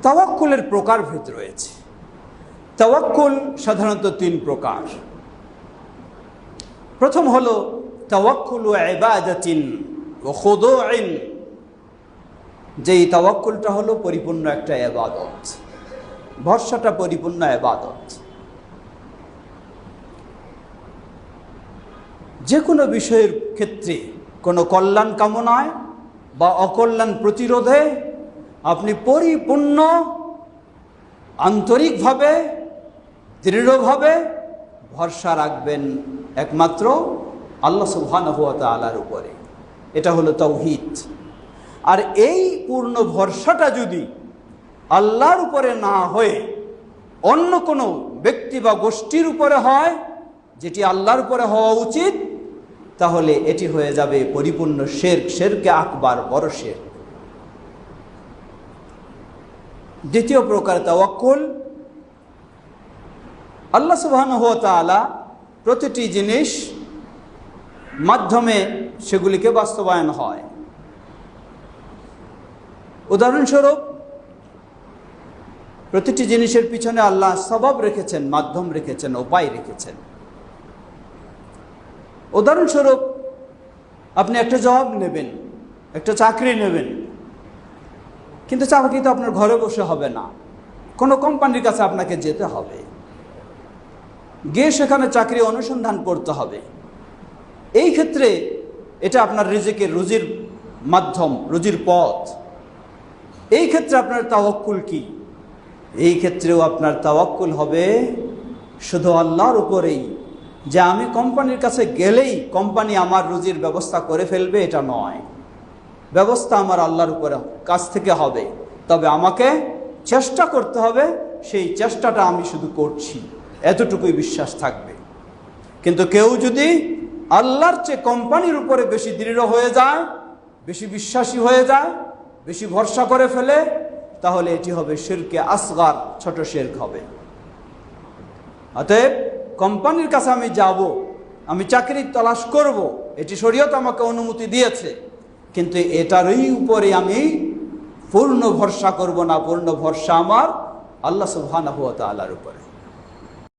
তাওয়াক্কুলের প্রকারভেদ রয়েছে। তাওয়াক্কুল সাধারণত তিন প্রকার। প্রথম হলো তাওয়াক্কুল ইবাদাতিন ওয়া খুদুইন, যেই তাওয়াক্কুলটা হলো পরিপূর্ণ একটা ইবাদত, ভরসাটা পরিপূর্ণ ইবাদত। যে কোনো বিষয়ের ক্ষেত্রে কোনো কল্যাণ কামনায় বা অকল্যাণ প্রতিরোধে আপনি পরিপূর্ণ আন্তরিকভাবে দৃঢ়ভাবে ভরসা রাখবেন একমাত্র আল্লাহ সুবহানাহু ওয়া তাআলার উপরে। এটা হলো তাওহীদ। আর এই পূর্ণ ভরসাটা যদি আল্লাহর উপরে না হয়ে অন্য কোনো ব্যক্তি বা গোষ্ঠীর উপরে হয়, যেটি আল্লাহর উপরে হওয়া উচিত, তাহলে এটি হয়ে যাবে পরিপূর্ণ শিরক, শিরকে আকবার, বড় শিরক। দ্বিতীয় প্রকার তাওয়াক্কুল, আল্লাহ সুবহানাহু ওয়া তাআলা প্রতিটি জিনিস মাধ্যমে সেগুলিকে বাস্তবায়ন হয়। উদাহরণস্বরূপ, প্রতিটি জিনিসের পিছনে আল্লাহ সবাব রেখেছেন, মাধ্যম রেখেছেন, উপায় রেখেছেন। উদাহরণস্বরূপ, আপনি একটা জব নেবেন, একটা চাকরি নেবেন, কিন্তু চাকরি তো আপনার ঘরে বসে হবে না, কোনো কোম্পানির কাছে আপনাকে যেতে হবে, গিয়ে সেখানে চাকরি অনুসন্ধান করতে হবে। এই ক্ষেত্রে এটা আপনার রিজিকের, রুজির মাধ্যম, রুজির পথ। এই ক্ষেত্রে আপনার তাওয়াক্কুল কি? এই ক্ষেত্রেও আপনার তাওয়াক্কুল হবে শুধু আল্লাহর উপরেই, যে আমি কোম্পানির কাছে গেলেই কোম্পানি আমার রুজির ব্যবস্থা করে ফেলবে, এটা নয়। ব্যবস্থা আমার আল্লাহর উপরে কাছ থেকে হবে, তবে আমাকে চেষ্টা করতে হবে, সেই চেষ্টাটা আমি শুধু করছি, এতটুকুই বিশ্বাস থাকবে। কিন্তু কেউ যদি আল্লাহর চেয়ে কোম্পানির উপরে বেশি দৃঢ় হয়ে যায়, বেশি বিশ্বাসী হয়ে যায়, বেশি ভরসা করে ফেলে, তাহলে এটি হবে শিরকে আসগার, ছোট শিরক হবে। অতএব কোম্পানির কাছে আমি যাব, আমি চাকরি তালাশ করব, এটি শরীয়ত আমাকে অনুমতি দিয়েছে, কিন্তু এটারই উপরে আমি পূর্ণ ভরসা করব না। পূর্ণ ভরসা আমার আল্লাহ সুবহানাহু ওয়া তাআলার উপরে।